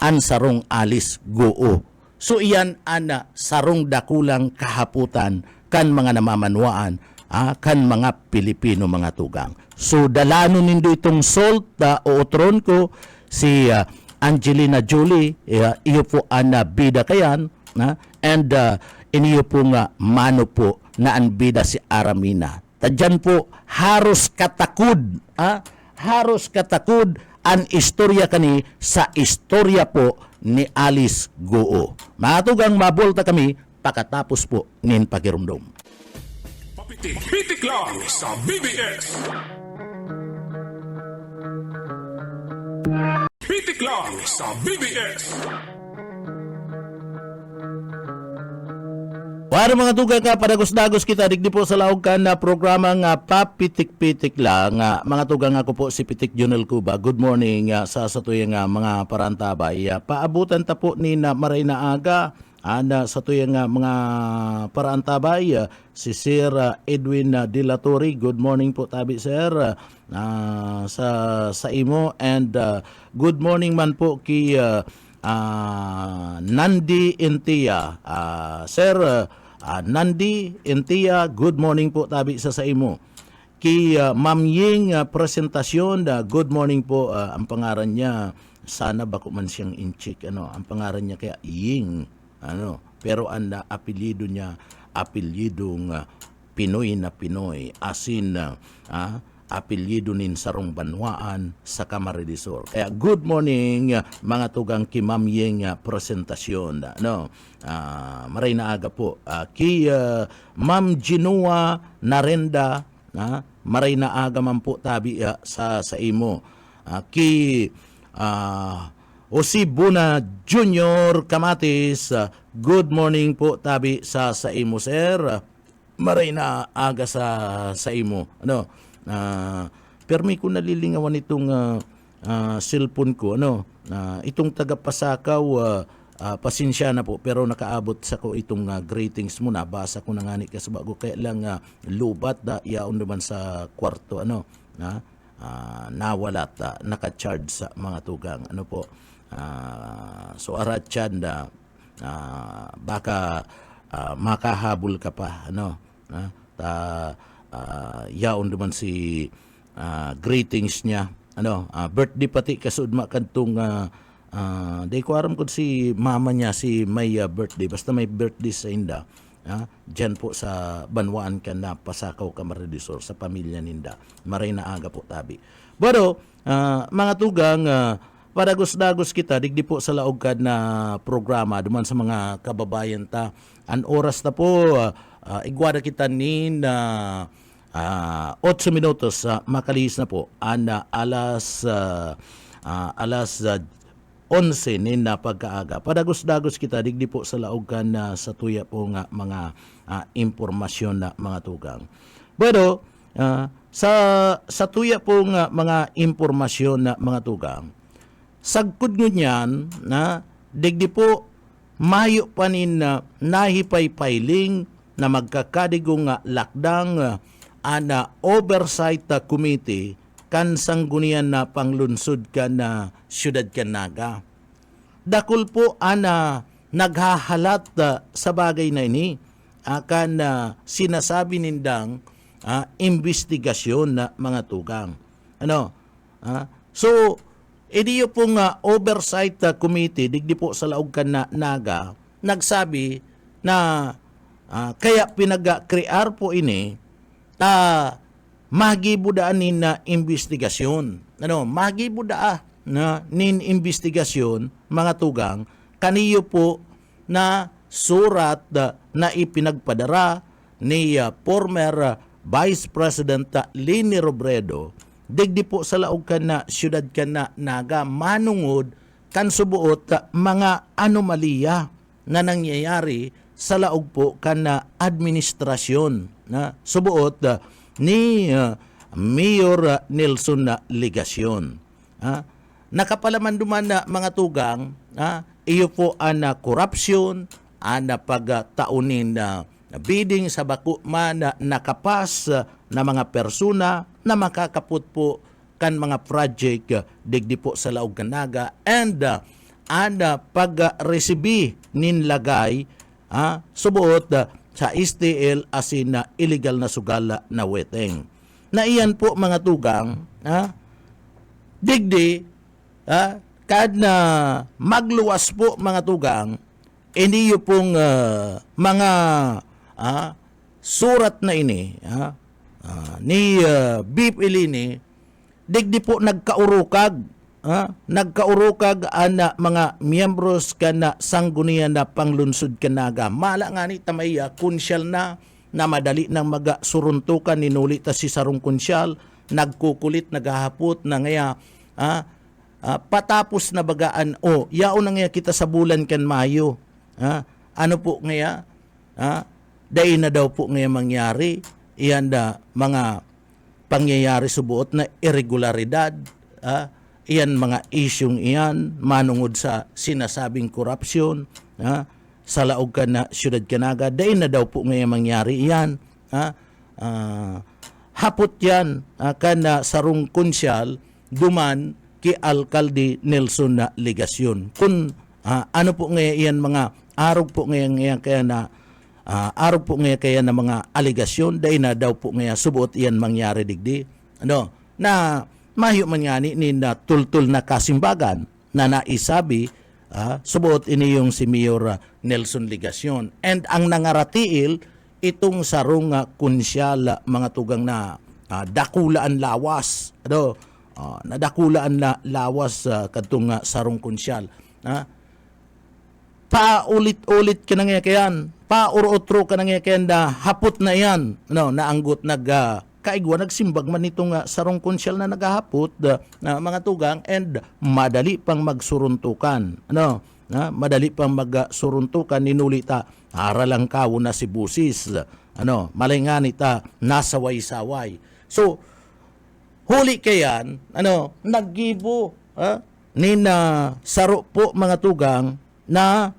Speaker 2: an sarong alis goo. So iyan an sarong dakulang kahaputan kan mga namamanwaan, kan mga Pilipino mga tugang. So dalano nindo itong salt o utron ko, si Angelina Jolie, iyo po an bida kayan, and iniyo po nga Mano po na an bida si Aramina. Tadyan po, haros katakod ang istorya kani sa istorya po ni Alice Goo. Matugang mabolta kami pakatapos po nin pagirumdom.
Speaker 3: Pitik lang sa BBS. Pitik lang sa BBS.
Speaker 2: Para mga tuga ka, padagos-dagos kita, digdi po sa laog ka na programa nga papitik-pitik lang. Mga tuga nga ko po si Pitik Junel Cuba. Good morning sa tuyang mga parantabay. Paabutan ta po ni na Maray na Aga. Sa tuyang mga parantabay, si Sir Edwin De La Torre. Good morning po tabi sir sa imo. And good morning man po kay Nandi Intia. Sir Nandi Intia, good morning po tabi sa imo. Kay Ma'am Ying presentasyon, good morning po. Ang pangaran niya, sana bako man siyang inchik, ang pangaran niya kaya Ying, pero ang apelyido niya, apelyidong Pinoy na Pinoy, asin apelyido nin sarong banwaan sa Camarines Sur. Kaya good morning mga tugang ki Ma'am Ying presentasyon. Maray na aga po. Ki Ma'am Jinua Narenda, maray na aga man po tabi sa imo. Ki Osibuna Junior Kamatis, good morning po tabi sa imo sir. Maray na aga sa imo. Permi ko nalilingawan itong cellphone ko, itong tagapasakaw, pasensya na po, pero nakaabot sa ko itong greetings mo, nabasa ko na nga ni kasbago, kaya lang lubat yaon naman sa kwarto, nawalat, naka-charge sa mga tugang, so aratyan na baka makahabol ka pa, yaon naman si greetings niya, birthday pati kasud makantong di ko aram kung si mama niya si may birthday, basta may birthday sa inda, dyan po sa Banwaan ka na Pasakaw Camarines Sur sa pamilya ninda. Maray na aga po tabi. Pero mga tugang, padagos-dagos kita digdi po sa laog kad na programa duman sa mga kababayan ta. An oras na po igwada kita nin 8 minutos makalis na po alas 11 nin na pagkaaga. Padagos-dagos kita digdi po sa laog kan sa tuya po nga mga impormasyon na mga tugang. Pero sa tuya po nga mga impormasyon na mga tugang, sagkod nyo niyan na digdi po mayo panin na nahipay-pailing na magkakadigong lakdang oversight committee kan sanggunian na panglunsod ka na siyudad Canaga. Dakol po naghahalat sa bagay na ini akan sinasabi nindang investigasyon na mga tugang. So idiyo pong oversight committee digdi po sa laog kan na Naga nagsabi na kaya pinag-crear po ini magibudaan nin na investigasyon. Magibudaan na nin investigasyon mga tugang kaniyo po na surat na ipinagpadara ni former Vice President Leni Robredo digdi po sa laog kan na siyudad kan na Naga manungod kan subuot mga anomalya na nangyayari sa laog po kan na administrasyon na subuot ni Mayor Nelson na Legasyon. Nakapalaman duman na mga tugang, iyo po corruption, pagtaunin na bidding sa bakuma na nakapas na mga persona na makakaput po kan mga project digdi po sa laog Canaga and pag-resibi ninlagay subuot sa STL asin na illegal na sugala na weteng. Na iyan po mga tugang, digdi, kad na magluwas po mga tugang, iniyo pong mga surat na ini ni Beep Ilini, digdi po nagkaurukag mga miyembros kana sanggunian na panglunsod Canaga. Mala nga ni tamaya kunsyal na madali nang magasuruntukan ninuli ta si sarong kunsyal, nagkukulit, naghahapot na ngaya patapos na bagaan yaon na ngaya kita sa bulan kan Mayo. Ano po ngaya dahil na daw po ngayon mangyari, iyan na mga pangyayari subuot na irregularidad, iyan mga isyong iyan, manungod sa sinasabing korupsyon, sa laog ka na siyudad Canaga, dahil na daw po ngayon mangyari iyan, hapot yan, kana sarong konsyal, duman ki Alkalde Nelson na Legasyon. Kung ano po ngayon iyan mga arog po ngayon kaya na araw po ngayon kaya na mga aligasyon dahil na daw po ngayon subuot iyan mangyari digdi na mahiyo man nga ni na tultul na kasimbagan na naisabi subuot ini yung si Mayor Nelson Legasyon. And ang nangaratiil itong sarong kunsyal mga tugang na dakulaan lawas na dakulaan na lawas kadtong sarong kunsyal paulit-ulit ka na ngayon, paurotro ka na ngayon na hapot na yan, naanggot kaigwa, nagsimbag man itong sarong konsyal na naghahapot na mga tugang and madali pang magsuruntukan. Madali pang magsuruntukan, ninulita, haralang kawo na si Busis, malingan ita, nasaway-saway. So, huli kayan, naggibo, nina saro po mga tugang, na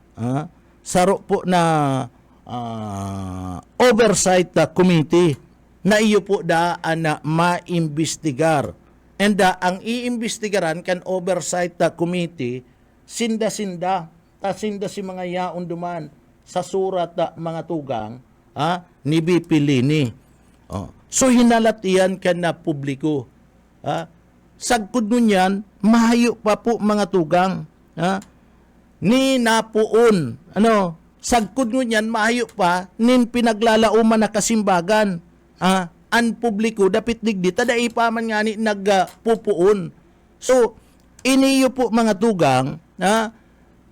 Speaker 2: saro po na oversight committee na iyo po daan na maimbestigar. And ang iimbestigaran kan oversight committee sinda-sinda si mga yaon duman sa surat mga tugang ni BP Lini. So hinalat iyan kan na publiko. Sagkod nun yan, mahayo pa po mga tugang. Ni napuon, sagkod mo niyan, mahayo pa, nin pinaglalauman na kasimbagan, an publiko, dapit digdi, tadai pa man nga ni nagpupuon. So, iniyo po mga tugang, na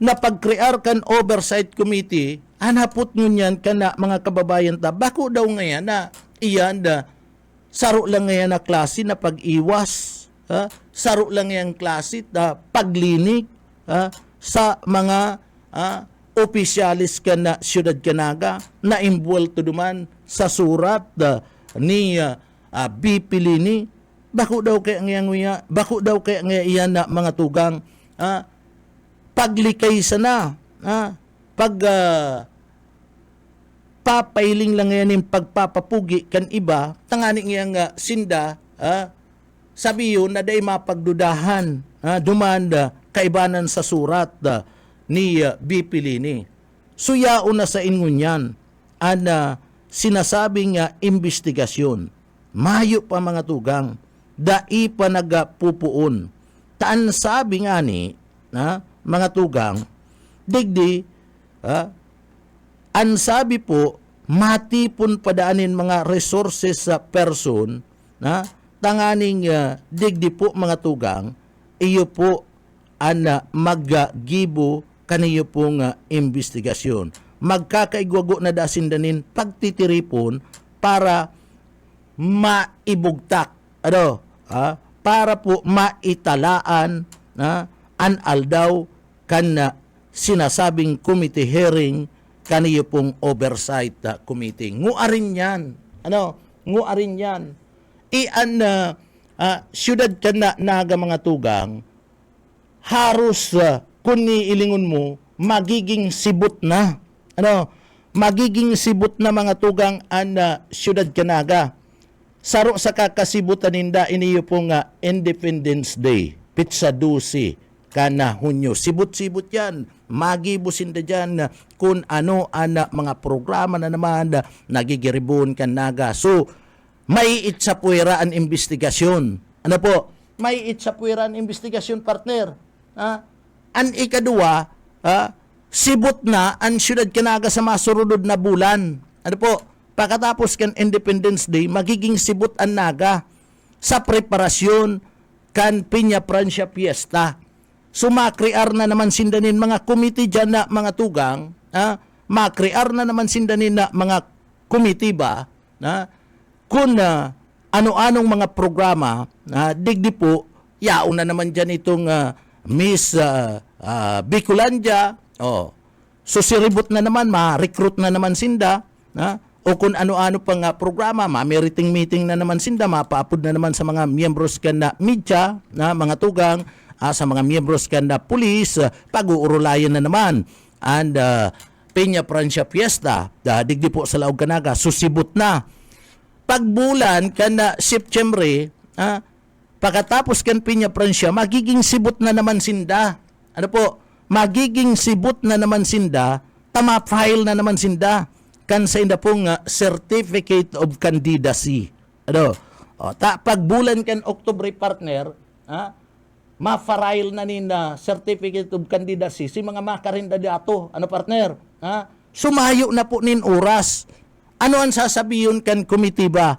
Speaker 2: pag-crear kan oversight committee, hanapot nyo niyan ka na mga kababayan ta, bako daw ngayon na iyan saro lang ngayon na klase na pag-iwas, saro lang ngayon klase na paglinig, sa mga opisyalis ka na Siyudad Canaga na involved duman sa surat ni BP Lini. Bako daw kaya ngayon na mga tugang paglikay sana papailing lang ngayon yung pagpapapugi kan iba tangani ngayang sinda sabi yun na day mapagdudahan dumanda kaibanan sa surat ni BP Lini. Suyaon na sa ingon yan ang sinasabing investigasyon. Mayo pa mga tugang, dai pa nagpupuon. Taan sabi nga ni mga tugang, digdi, ang sabi po, matipon padaanin mga resources sa person, tanganing digdi po mga tugang, iyo po maggibo kaniyo pong investigasyon. Magkakaigwago na dasindanin pagtitiripon para maibugtak. Para po maitalaan an aldaw kan sinasabing committee hearing kaniyo pong oversight committee. Nguarin yan. Nguarin yan. Siyudad ka na naga mga tugang, haros kung niilingon mo, magiging sibot na. Magiging sibot na mga tugang ang Siyudad Canaga. Saro sa kakasibutan ninda, iniyo po nga Independence Day, Pizza Dusi, kana Hunyo. Sibot-sibot yan. Magibusin na dyan kung ano ang mga programa na naman nagigiribon kan naga. So, may itsapuera ang investigasyon. May itsapuera ang investigasyon, partner. Ang ikadua, sibot na ang Siyudad Canaga sa masurudod na bulan. Pagkatapos kan Independence Day, magiging sibot ang naga sa preparasyon kan Piña Francia Fiesta. Sumakrear na naman sindanin mga committee dyan na mga tugang, makrear na naman sindanin na mga committee ba, kung ano-anong mga programa, digdi po, yaon na naman dyan itong Miss Bicolandia, so siribot na naman, ma-recruit na naman sinda, o kung ano-ano pang programa, meeting na naman sinda, mapaapod na naman sa mga miyembros kan na media, na mga tugang, sa mga miyembros kan na pulis, pag-uurulayan na naman. And Peña Francia Fiesta, digdi po sa Laog Kanaga, susibot na. Pagbulan kan na September, pagkatapos kan Peña Francia, magiging sibot na naman sinda. Ano po? Magiging sibot na naman sinda, tama-file na naman sinda kan sa inda pong Certificate of Candidacy. Ano? Pagbulan kan October partner, ma-file na nin Certificate of Candidacy si mga makarinda di ato. Ano partner? Sumayo na po nin oras. Ano ang sasabihin kan committee ba?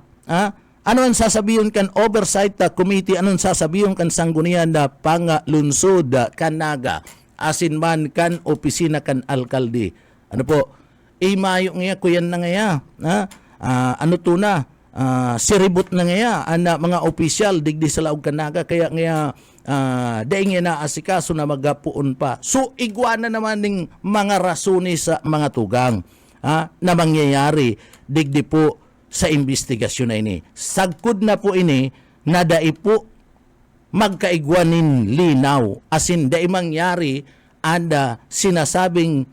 Speaker 2: Ano ang sasabihin kan oversight committee? Ano ang sasabihin kan sanggunian na pangalunsod Kanaga? Asin man kan opisina kan alkalde. Ano po? Mayo nga kuyan na ngaya. Ano to na? Siribot na ngaya ang mga opisyal digdi sa Laog Kanaga. Kaya ngaya daing na asikaso na magapuon pa. So igwana naman ng mga rasoni sa mga tugang na mangyayari digdi po sa investigasyon na ini. Sagkod na po ini na dai po magkaigwanin linaw. Asin dai mangyari anda sinasabing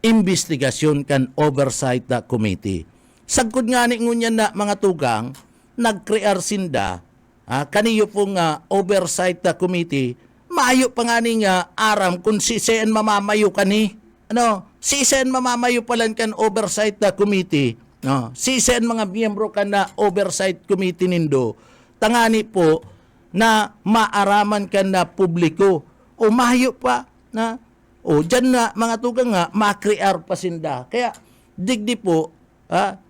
Speaker 2: investigasyon kan oversight committee. Sagkod nga ni ngunyan na mga tugang, nag-crear sinda, kaniyo pong oversight committee, maayo pa nga ni nga aram kung si Sen mamamayo kani. Ano? Si Sen mamamayo palan kan oversight committee. No? Si Sen mga miyembro kan na oversight committee nindo, tangani po na maaraman kan na publiko. O mayo pa na dyan na mga tugang nga makrear pa sinda. Kaya digdi po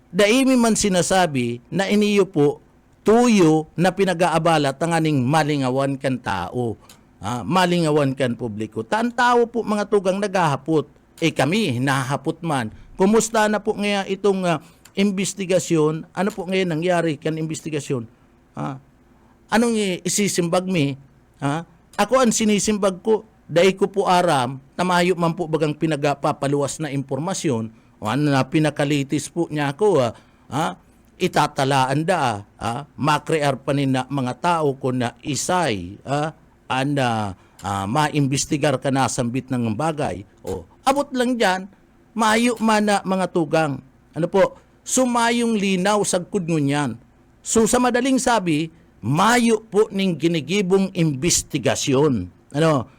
Speaker 2: daimi man sinasabi na iniyo po tuyo na pinag-aabala tanganing malingawan kan tao. Malingawan kan publiko. Tan tao po mga tugang naghahapot. Kami hinahapot man. Kumusta na po ngayon itong investigasyon? Ano po ngayon nangyari kan investigasyon? Anong isisimbag mi? Ako ang sinisimbag ko, dahil ko po aram, tamayo man po bagang pinagapapaluwas na impormasyon, o ano na pinakalitis po niya ako, itatalaan da, makrear pa na mga tao ko na isay, maimbestigar ka na sambit ng bagay. Abot lang dyan, mayo man na mga tugang. Ano po, sumayong linaw sagkod ngunyan. So sa madaling sabi, mayo po ning ginigibong investigasyon. Ano?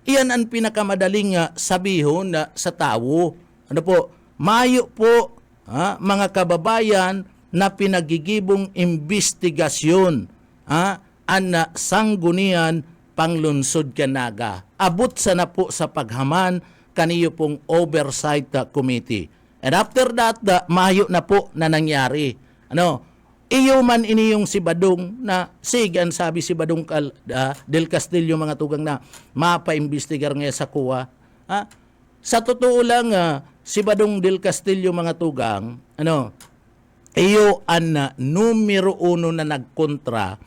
Speaker 2: Iyan ang pinakamadaling sabihon sa tao. Ano po? Mayo po mga kababayan na pinagigibong investigasyon ang sanggunian Panglunsod Kanaga. Abot sa na po sa paghaman kaniyo pong oversight committee. And after that, mayo na po na nangyari. Ano? Iyo man iniyong si Badong na sigan sabi si Badong del Castillo mga tugang na mapaimbestigar ngayon sa kuwa. Sa totoo lang si Badong del Castillo mga tugang, iyo ang numero uno na nagkontra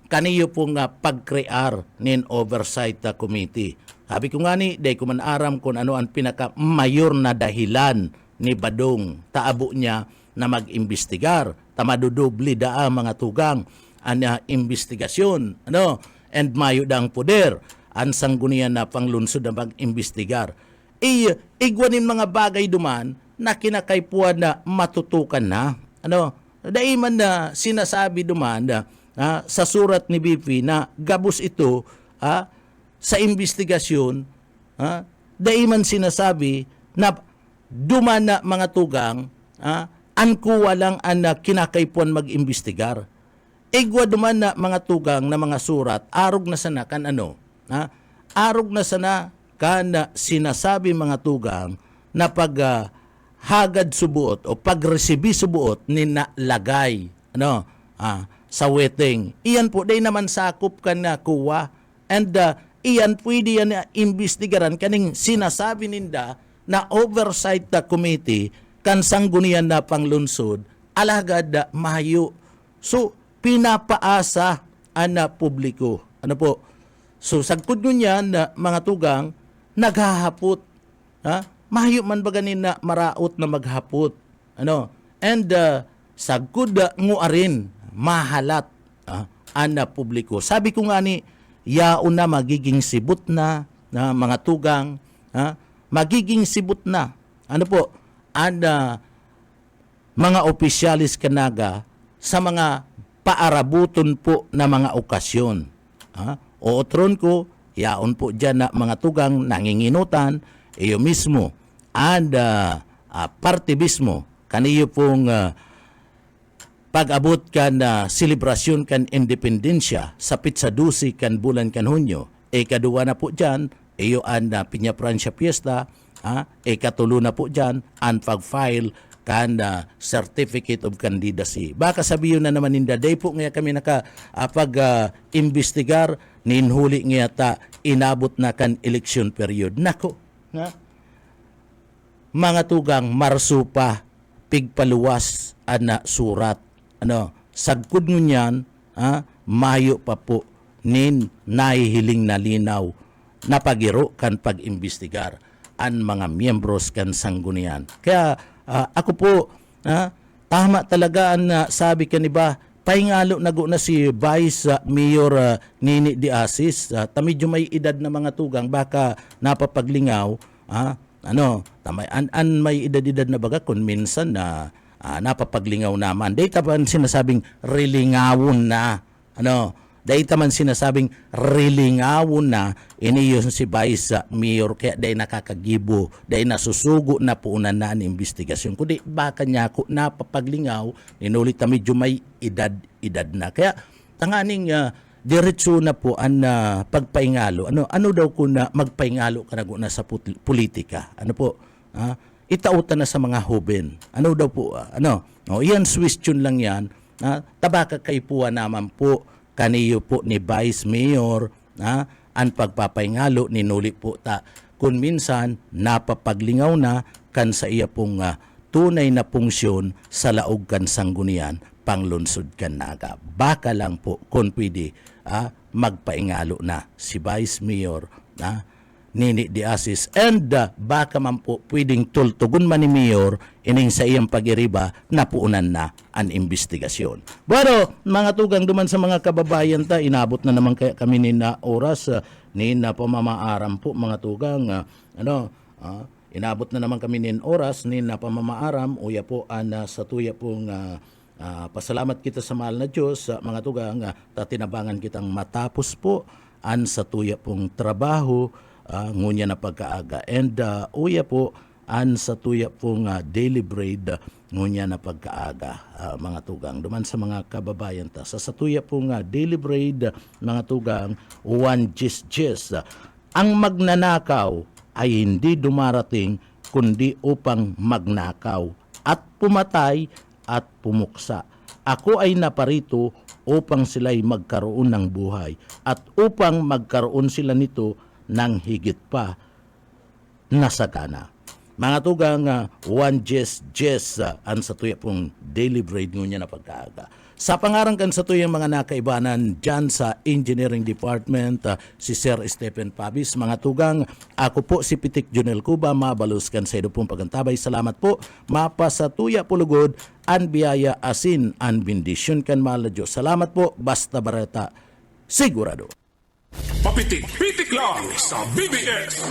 Speaker 2: kaniyo pong pag-crear nin oversight committee. Sabi ko nga ni, day ko man aram kung ano ang pinaka-mayor na dahilan ni Badong taabo niya na mag-imbestigar. Tamadudubli daa mga tugang ang investigasyon. And mayo dang poder ang sanggunian na panglunsod na mag-imbestigar. Igwanin mga bagay duman na kinakaipuan na matutukan na. Daiman na sinasabi duman na sa surat ni BP na gabos ito sa investigasyon, daiman sinasabi na duman na mga tugang ankuwa lang ang kinakaipuan mag-imbestigar. Igwa duman na mga tugang na mga surat, arog na sana kan arog na sana kan sinasabi mga tugang na pag hagad subuot o pagresibi subuot ni nalagay sa wedding. Iyan po day naman sakop kan na kuwa and iyan pwede yan imbestigaran kaning sinasabi ninda na oversight committee kan sanggunian na panglunsod alagad mayo. So pinapaasa ang publiko. Ano po? So sagkod ngunyan na mga tugang naghahapot. Mayo man ba ganin na maraot na maghapot. And sagud ngo arin mahalat ana publiko. Sabi ko nga ni yaon na magiging sibut na mga tugang, magiging sibut na. Ana mga opisyalis kanaga sa mga paarabuton po na mga okasyon. Ootron ko, yaon po dyan na mga tugang nanginginutan, iyo mismo, partibismo, kaniyo pong pag-abot kan selebrasyon kan independensya sa Pitsadusi kan bulan kan Hunyo. Kaduwa na po dyan, iyo ang Piña Francia Fiesta, katulo na po dyan, ang pag-file kan certificate of candidacy. Baka sabihin na naman ninda, day po nga kami pag-investigar, ninhuli nga ta, inabot na kan election period. Nako, mga tugang, marsupa, pigpaluwas, surat. Sagkod nyo yan, mayo pa po, nin nahihiling na linaw, napagiro kan pag-investigar ang mga miyembros kan sanggunian. Kaya, ako po, tama talaga ang sabi ka ni ba, paingalo na si Vice Mayor Nini de Asis, medyo may edad na mga tugang, baka napapaglingaw, tamay may edad na baga kung minsan na napapaglingaw naman. Dahil man sinasabing rilingawon na, dahil man sinasabing rilingawon na, iniyon si Vice Mayor, kaya dahil nakakagibo, dahil nasusugo na po na ang investigasyon. Kundi baka niya ako napapaglingaw, inulit na medyo may edad na. Kaya tanganing diretso na po ang pagpaingalo. Ano daw kung magpaingalo ka na sa politika? Itautan na sa mga hoben. Ano daw po? Yan question lang yan. Tabaka kaipuan naman po kaniyo po ni Vice Mayor, ang pagpapaingalo ninuli po ta. Kung minsan napapaglingaw na kan sa iya pong tunay na punksyon sa laog kan sanggunian panglunsod kan naga. Baka lang po kung pwede magpaingalo na si Vice Mayor Nini de Asis, and baka man po pwedeng tultugon man ni Mayor ining sa iyang pag-iriba na puunan na ang investigasyon. Pero mga tugang duman sa mga kababayan ta, inabot na naman kami ni na oras ni na pamamaaram po mga tugang, inabot na naman kami ni oras ni na pamamaaram, uya po sa tuya pong pasalamat kita sa mahal na Diyos, mga tugang, tatinabangan kitang matapos po an sa tuya pong trabaho, ngunya na pagkaaga. And uya po, an sa tuya pong daily bread, ngunya na pagkaaga, mga tugang. Duman sa mga kababayan ta. Sa tuya pong daily bread, mga tugang, 1 gis. Ang magnanakaw ay hindi dumarating kundi upang magnakaw at pumatay at pumuksa. Ako ay naparito upang sila'y magkaroon ng buhay at upang magkaroon sila nito ng higit pa na sagana. Mga tugang, 1 gis ang sa tuya pong daily bread ngunya na pagkaaga. Sa pangarang kan sa tuyang mga nakaibanan dyan sa Engineering Department, si Sir Stephen Pabis, mga tugang, ako po si Pitik Junel Cuba, mabalos kan sa pong pagantabay. Salamat po, mapa sa tuya pulugod, an biyaya asin, an bendisyon kan mahal na Diyos. Salamat po, basta bareta, sigurado.
Speaker 3: Papitik-pitik lang sa BBS.